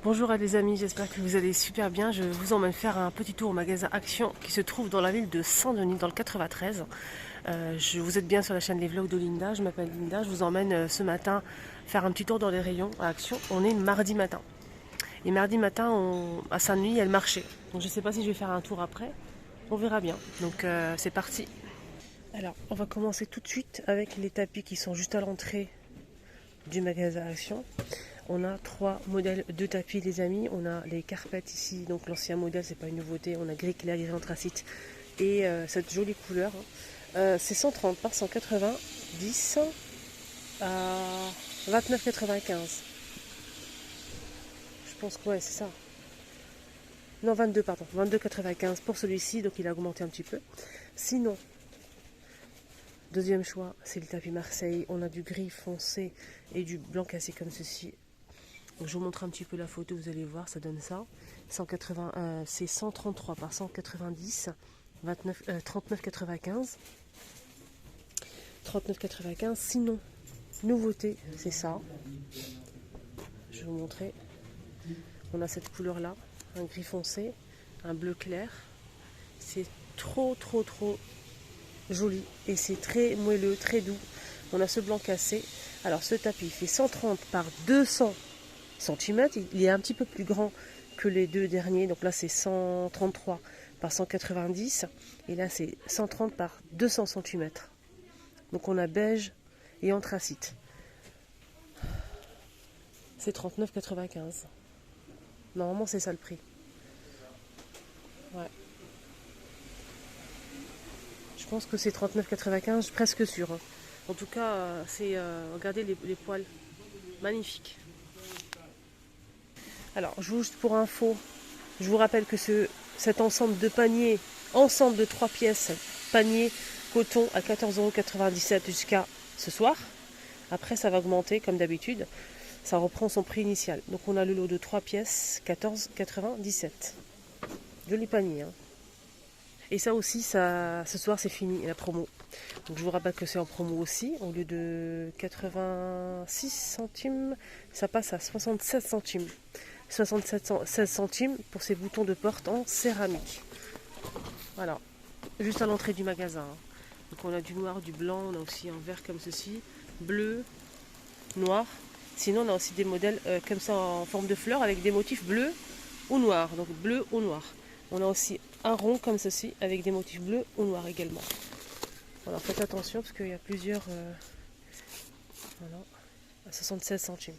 Bonjour à les amis, j'espère que vous allez super bien. Je vous emmène faire un petit tour au magasin Action qui se trouve dans la ville de Saint-Denis, dans le 93. Vous êtes bien sur la chaîne Les Vlogs de Linda, je m'appelle Linda. Je vous emmène ce matin faire un petit tour dans les rayons à Action. On est mardi matin. Et mardi matin, à Saint-Denis, il y a le marché. Donc je ne sais pas si je vais faire un tour après. On verra bien. Donc c'est parti. Alors, on va commencer tout de suite avec les tapis qui sont juste à l'entrée du magasin Action. On a trois modèles de tapis les amis. On a les carpettes ici, donc l'ancien modèle, c'est pas une nouveauté. On a gris clair, gris anthracite et cette jolie couleur. C'est 130 par 190 à 29,95. Je pense que ouais, c'est ça. Non, 22, pardon. 22,95 pour celui-ci, donc il a augmenté un petit peu. Sinon, deuxième choix, c'est le tapis Marseille. On a du gris foncé et du blanc cassé comme ceci. Donc je vous montre un petit peu la photo, vous allez voir, ça donne ça. C'est 133 par 190, 39,95. 39,95. Sinon, nouveauté, c'est ça. Je vais vous montrer. On a cette couleur-là, un gris foncé, un bleu clair. C'est trop joli et c'est très moelleux, très doux. On a ce blanc cassé. Alors ce tapis il fait 130 par 200 cm. Il est un petit peu plus grand que les deux derniers. Donc là c'est 133 par 190 et là c'est 130 par 200 cm. Donc on a beige et anthracite. C'est 39,95. Normalement c'est ça le prix. Ouais. Je pense que c'est 39,95, presque sûr. Hein. En tout cas, regardez les poils, magnifiques. Alors, juste pour info, je vous rappelle que cet ensemble de paniers, ensemble de 3 pièces, panier coton à 14,97 € jusqu'à ce soir. Après, ça va augmenter comme d'habitude. Ça reprend son prix initial. Donc, on a le lot de 3 pièces, 14,97 €. Joli panier, hein. Et ça aussi, ce soir, c'est fini, la promo. Donc je vous rappelle que c'est en promo aussi. Au lieu de 86 centimes, ça passe à 76 centimes. 16 centimes pour ces boutons de porte en céramique. Voilà, juste à l'entrée du magasin. Donc on a du noir, du blanc, on a aussi un vert comme ceci, bleu, noir. Sinon on a aussi des modèles comme ça en forme de fleurs avec des motifs bleus ou noirs. Donc bleu ou noir. On a aussi un rond comme ceci avec des motifs bleus ou noirs également. Alors faites attention parce qu'il y a plusieurs... voilà, à 76 centimes.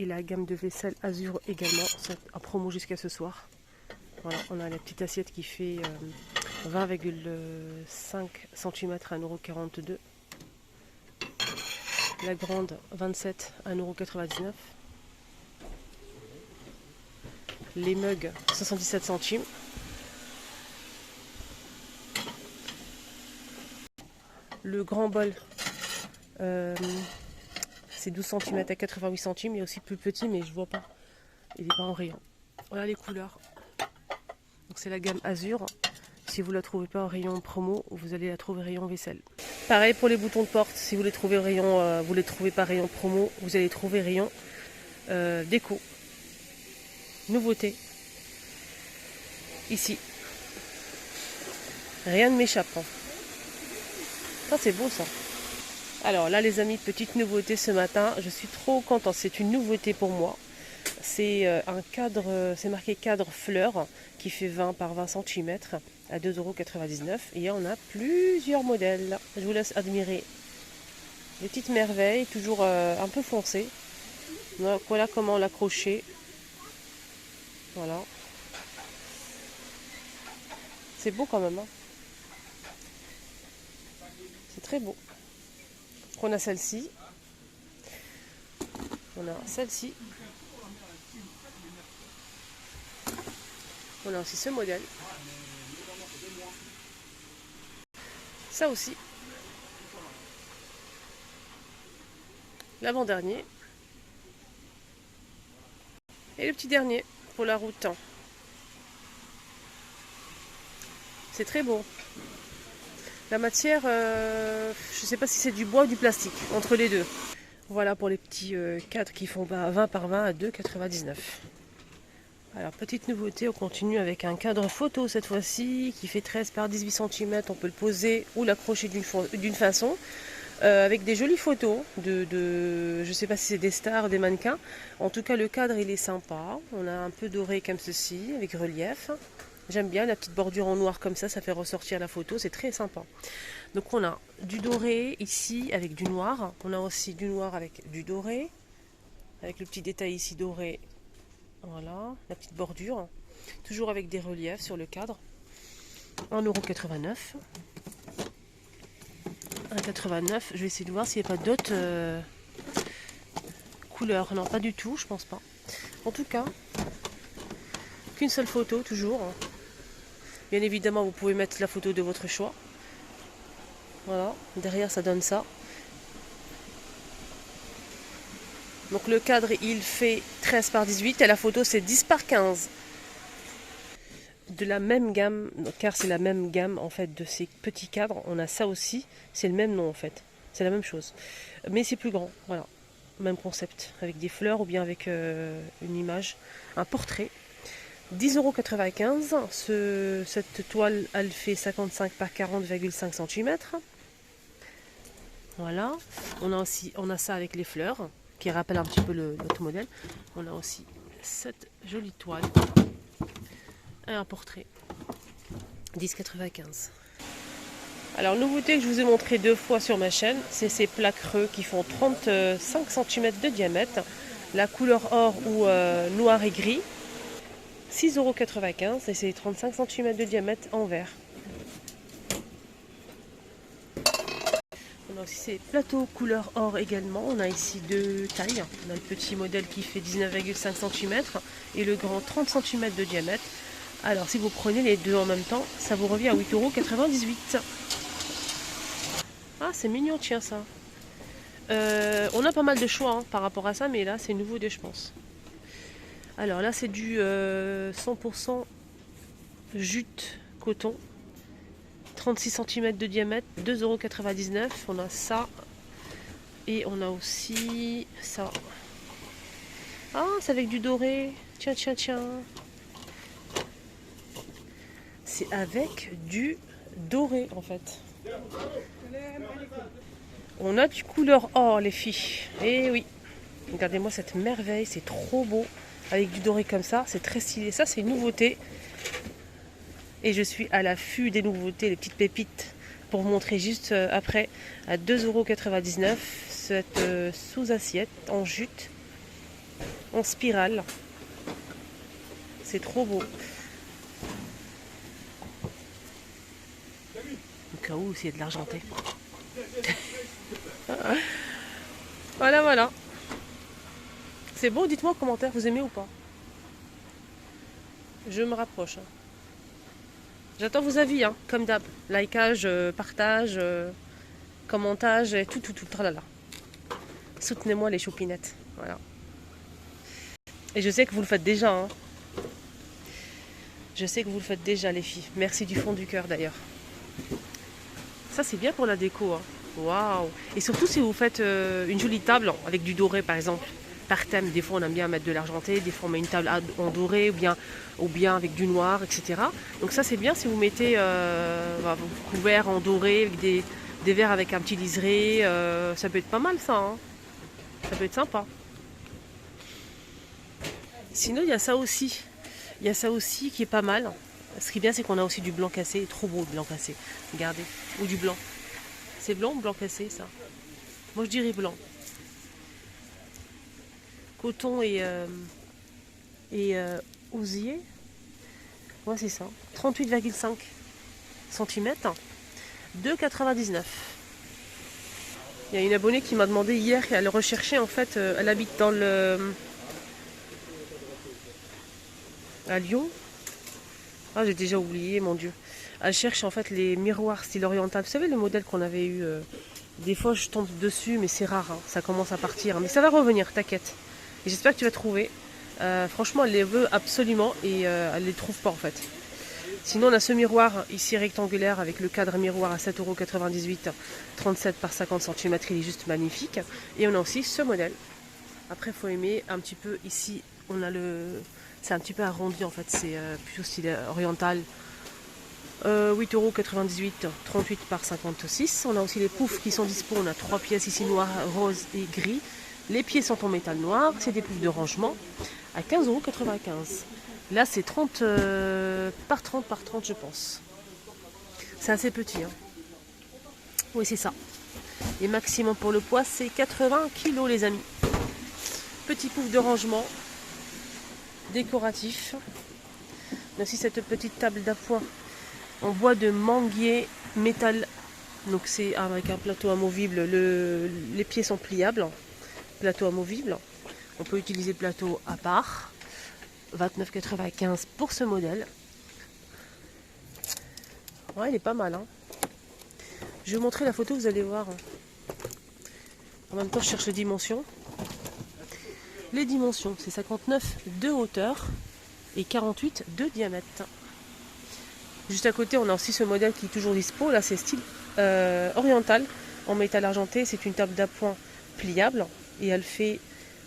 Et la gamme de vaisselle Azur également, c'est en promo jusqu'à ce soir. Voilà, on a la petite assiette qui fait 20,5 cm à 1,42 €. La grande 27 à 1,99 €. Les mugs 77 centimes. Le grand bol, c'est 12 cm à 88 centimes. Il y a aussi plus petit, mais je vois pas. Il n'est pas en rayon. Voilà les couleurs. Donc c'est la gamme Azur. Si vous ne la trouvez pas en rayon promo, vous allez la trouver rayon vaisselle. Pareil pour les boutons de porte. Si vous les trouvez au rayon, vous les trouvez pas rayon promo, vous allez trouver rayon déco. Nouveauté. Ici. Rien ne m'échappe. Hein. Ça c'est beau ça. Alors là les amis, petite nouveauté ce matin. Je suis trop contente. C'est une nouveauté pour moi. C'est un cadre, c'est marqué cadre fleur qui fait 20 par 20 cm à 2,99 €. Et on a plusieurs modèles. Je vous laisse admirer les petites merveilles, toujours un peu foncées. Donc voilà comment l'accrocher. Voilà. C'est beau quand même. Hein. C'est très beau. On a celle-ci. On a celle-ci. On a aussi ce modèle. Ça aussi. L'avant-dernier. Et le petit dernier pour la route. C'est très beau. La matière, je ne sais pas si c'est du bois ou du plastique, entre les deux. Voilà pour les petits cadres qui font 20 par 20 à 2,99 €. Alors petite nouveauté, on continue avec un cadre photo cette fois-ci qui fait 13 par 18 cm. On peut le poser ou l'accrocher d'une façon. Avec des jolies photos je ne sais pas si c'est des stars, des mannequins. En tout cas, le cadre il est sympa. On a un peu doré comme ceci, avec relief. J'aime bien la petite bordure en noir comme ça fait ressortir la photo, c'est très sympa. Donc on a du doré ici avec du noir. On a aussi du noir avec du doré, avec le petit détail ici doré. Voilà, la petite bordure. Toujours avec des reliefs sur le cadre. 1,89 €. 1,89 €. Je vais essayer de voir s'il n'y a pas d'autres couleurs. Non, pas du tout, je pense pas. En tout cas, qu'une seule photo toujours. Bien évidemment, vous pouvez mettre la photo de votre choix. Voilà, derrière ça donne ça. Donc le cadre il fait 13 par 18 et la photo c'est 10 par 15. De la même gamme, car c'est la même gamme en fait de ces petits cadres, on a ça aussi, c'est le même nom en fait, c'est la même chose, mais c'est plus grand, voilà, même concept, avec des fleurs ou bien avec une image, un portrait. 10,95 €, cette toile elle fait 55 par 40,5 cm. Voilà, on a ça avec les fleurs, qui rappelle un petit peu l'autre modèle. On a aussi cette jolie toile. Et un portrait 10,95 €. Alors nouveauté que je vous ai montré 2 fois sur ma chaîne, c'est ces plaques creux qui font 35 cm de diamètre, la couleur or ou noir et gris, 6,95 € et c'est 35 cm de diamètre en verre. On a aussi ces plateaux couleur or également. On a ici 2 tailles. On a le petit modèle qui fait 19,5 cm et le grand 30 cm de diamètre. Alors si vous prenez les deux en même temps, ça vous revient à 8,98 €. Ah c'est mignon, tiens ça. On a pas mal de choix hein, par rapport à ça, mais là c'est nouveau je pense. Alors là c'est du 100% jute coton. 36 cm de diamètre, 2,99 €. On a ça. Et on a aussi ça. Ah, c'est avec du doré. Tiens, tiens, tiens. C'est avec du doré en fait. On a du couleur or les filles. Et oui. Regardez-moi cette merveille, c'est trop beau. Avec du doré comme ça, c'est très stylé. Ça, c'est une nouveauté. Et je suis à l'affût des nouveautés, les petites pépites, pour vous montrer juste après à 2,99 € cette sous-assiette en jute, en spirale. C'est trop beau. Au cas où, s'il y a de l'argenté. Voilà, voilà. C'est beau, dites-moi en commentaire, vous aimez ou pas? Je me rapproche. J'attends vos avis, hein, comme d'hab. Likeage, partage, commentage, et tout, tralala. Soutenez-moi les choupinettes. Voilà. Et je sais que vous le faites déjà. Hein. Je sais que vous le faites déjà, les filles. Merci du fond du cœur, d'ailleurs. Ça, c'est bien pour la déco. Hein. Waouh! Et surtout, si vous faites une jolie table avec du doré, par exemple. Par thème, des fois on aime bien mettre de l'argenté, des fois on met une table en doré ou bien avec du noir, etc. Donc ça c'est bien si vous mettez vos couverts en doré avec des verres avec un petit liseré, ça peut être pas mal ça, hein. Ça peut être sympa. Sinon il y a ça aussi qui est pas mal. Ce qui est bien c'est qu'on a aussi du blanc cassé, trop beau le blanc cassé, regardez, ou du blanc. C'est blanc ou blanc cassé ça? Moi je dirais blanc. Coton et osier. Ouais, c'est ça. 38,5 cm. 2,99 €. Il y a une abonnée qui m'a demandé hier qu'elle recherchait en fait, elle habite dans à Lyon. Ah, j'ai déjà oublié, mon Dieu. Elle cherche en fait les miroirs style oriental. Vous savez le modèle qu'on avait eu. Des fois je tombe dessus, mais c'est rare. Hein. Ça commence à partir. Mais ça va revenir, t'inquiète. Et j'espère que tu vas trouver. Franchement, elle les veut absolument et elle les trouve pas en fait. Sinon, on a ce miroir ici rectangulaire avec le cadre miroir à 7,98 €, 37 par 50 cm. Il est juste magnifique. Et on a aussi ce modèle. Après, il faut aimer un petit peu ici. On a le. C'est un petit peu arrondi en fait. C'est plutôt style oriental. 8,98 €, 38 par 56. On a aussi les poufs qui sont dispo. On a 3 pièces ici, noir, rose et gris. Les pieds sont en métal noir. C'est des poufs de rangement à 15,95 €. Là, c'est 30 par 30 par 30, je pense. C'est assez petit. Hein. Oui, c'est ça. Et maximum pour le poids, c'est 80 kg, les amis. Petit pouf de rangement décoratif. On a aussi cette petite table d'appoint en bois de manguier métal. Donc c'est avec un plateau amovible. Les pieds sont pliables. Plateau amovible. On peut utiliser le plateau à part. 29,95 € pour ce modèle. Ouais, il est pas mal. Hein. Je vais vous montrer la photo, vous allez voir. En même temps, je cherche les dimensions. Les dimensions, c'est 59 de hauteur et 48 de diamètre. Juste à côté, on a aussi ce modèle qui est toujours dispo. Là, c'est style oriental en métal argenté. C'est une table d'appoint pliable et elle fait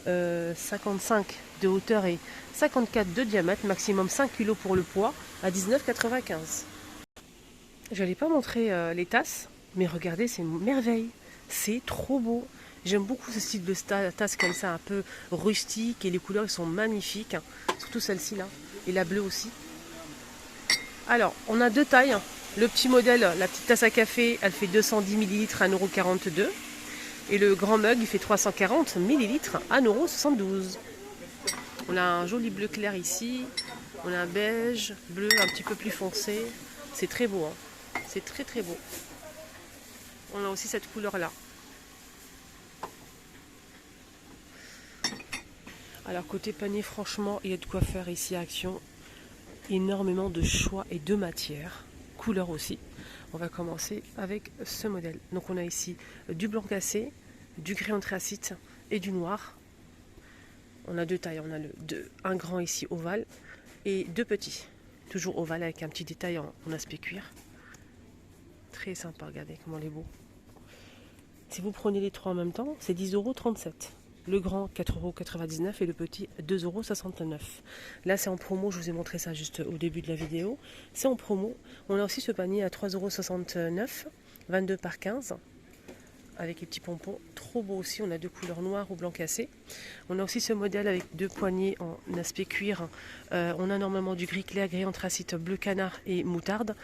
55 de hauteur et 54 de diamètre, maximum 5 kg pour le poids, à 19,95 €. Je n'allais pas montrer les tasses, mais regardez, c'est une merveille. C'est trop beau. J'aime beaucoup ce style de tasse comme ça, un peu rustique, et les couleurs sont magnifiques. Surtout celle-ci là, et la bleue aussi. Alors, on a deux tailles. Le petit modèle, la petite tasse à café, elle fait 210 ml à 1,42 €. Et le grand mug, il fait 340 ml à 1,72 €. On a un joli bleu clair ici. On a un beige, bleu un petit peu plus foncé. C'est très beau. Hein. C'est très très beau. On a aussi cette couleur là. Alors côté panier, franchement, il y a de quoi faire ici à Action. Énormément de choix et de matières. Couleurs aussi. On va commencer avec ce modèle. Donc on a ici du blanc cassé, du gris anthracite et du noir. On a deux tailles. On a un grand ici ovale et deux petits. Toujours ovale avec un petit détail en aspect cuir. Très sympa, regardez comment il est beau. Si vous prenez les trois en même temps, c'est 10,37 €. Le grand 4,99 € et le petit 2,69 €. Là c'est en promo, je vous ai montré ça juste au début de la vidéo. C'est en promo. On a aussi ce panier à 3,69 €, 22 par 15 avec les petits pompons. Trop beau aussi, on a deux couleurs noires ou blanc cassé. On a aussi ce modèle avec deux poignées en aspect cuir. On a normalement du gris clair, gris anthracite, bleu canard et moutarde.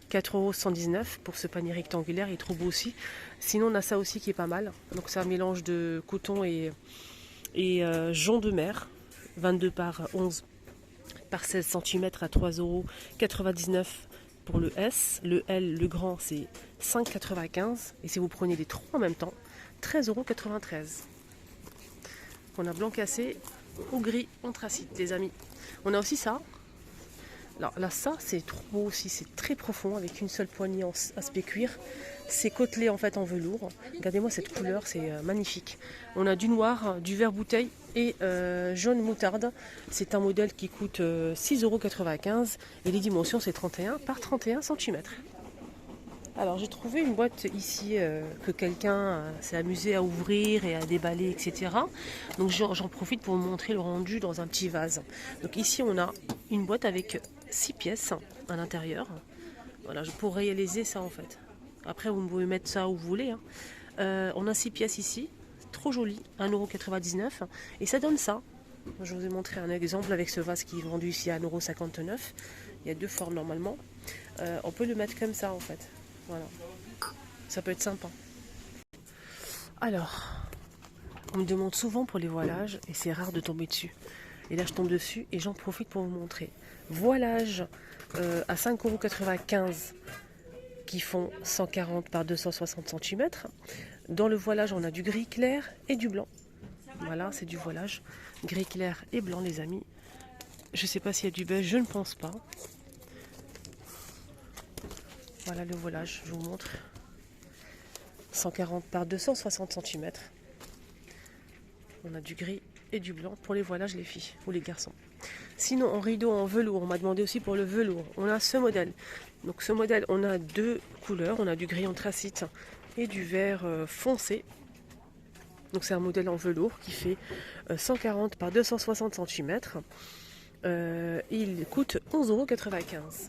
4,119 € pour ce panier rectangulaire, il est trop beau aussi. Sinon on a ça aussi qui est pas mal. Donc c'est un mélange de coton et jonc de mer. 22 par 11 par 16 cm à 3,99 € pour le S. Le L, le grand, c'est 5,95 €. Et si vous prenez les trois en même temps, 13,93 €. On a blanc cassé ou gris anthracite, les amis. On a aussi ça. Alors là, ça, c'est trop beau aussi. C'est très profond avec une seule poignée en aspect cuir. C'est côtelé en fait en velours. Regardez-moi cette couleur, c'est magnifique. On a du noir, du vert bouteille et jaune moutarde. C'est un modèle qui coûte 6,95 € et les dimensions c'est 31 par 31 cm. Alors j'ai trouvé une boîte ici que quelqu'un s'est amusé à ouvrir et à déballer, etc. Donc j'en profite pour vous montrer le rendu dans un petit vase. Donc ici on a une boîte avec 6 pièces à l'intérieur. Voilà, pour réaliser ça en fait. Après vous pouvez mettre ça où vous voulez. Hein. On a 6 pièces ici, trop joli, 1,99 € et ça donne ça. Je vous ai montré un exemple avec ce vase qui est vendu ici à 1,59 €. Il y a deux formes normalement. On peut le mettre comme ça en fait. Voilà, ça peut être sympa. Alors, on me demande souvent pour les voilages et c'est rare de tomber dessus. Et là je tombe dessus et j'en profite pour vous montrer. Voilage à 5,95 € qui font 140 par 260 cm. Dans le voilage on a du gris clair et du blanc. Voilà, c'est du voilage gris clair et blanc les amis. Je ne sais pas s'il y a du beige, je ne pense pas. Voilà le voilage, je vous montre. 140 par 260 cm. On a du gris et du blanc pour les voilages les filles ou les garçons. Sinon en rideau en velours, on m'a demandé aussi pour le velours, on a ce modèle. Donc ce modèle, on a deux couleurs, on a du gris anthracite et du vert foncé. Donc c'est un modèle en velours qui fait 140 par 260 cm. Il coûte 11,95 €.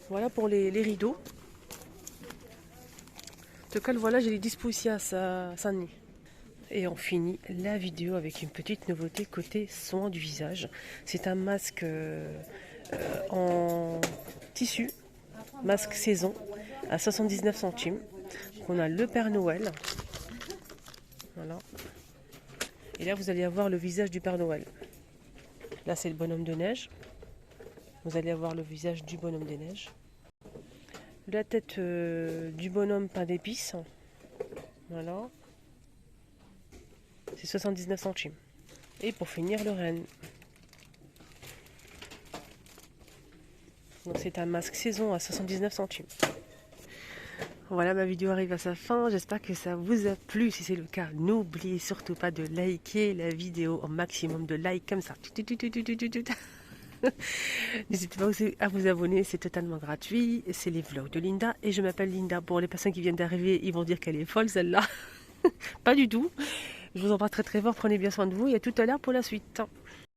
Voilà pour les rideaux. En tout cas, le voilage, il est dispo ici à Saint-Denis. Et on finit la vidéo avec une petite nouveauté côté soins du visage. C'est un masque en tissu, masque saison, à 79 centimes. On a le Père Noël. Voilà. Et là, vous allez avoir le visage du Père Noël. Là, c'est le bonhomme de neige. Vous allez avoir le visage du bonhomme des neiges. La tête du bonhomme pain d'épices. Voilà. C'est 79 centimes. Et pour finir, le renne. Donc c'est un masque saison à 79 centimes. Voilà, ma vidéo arrive à sa fin. J'espère que ça vous a plu. Si c'est le cas, n'oubliez surtout pas de liker la vidéo au maximum de likes comme ça. N'hésitez pas aussi à vous abonner, c'est totalement gratuit. C'est les vlogs de Linda et je m'appelle Linda. Pour les personnes qui viennent d'arriver, ils vont dire qu'elle est folle celle-là. Pas du tout. Je vous embrasse très très fort, prenez bien soin de vous et à tout à l'heure pour la suite.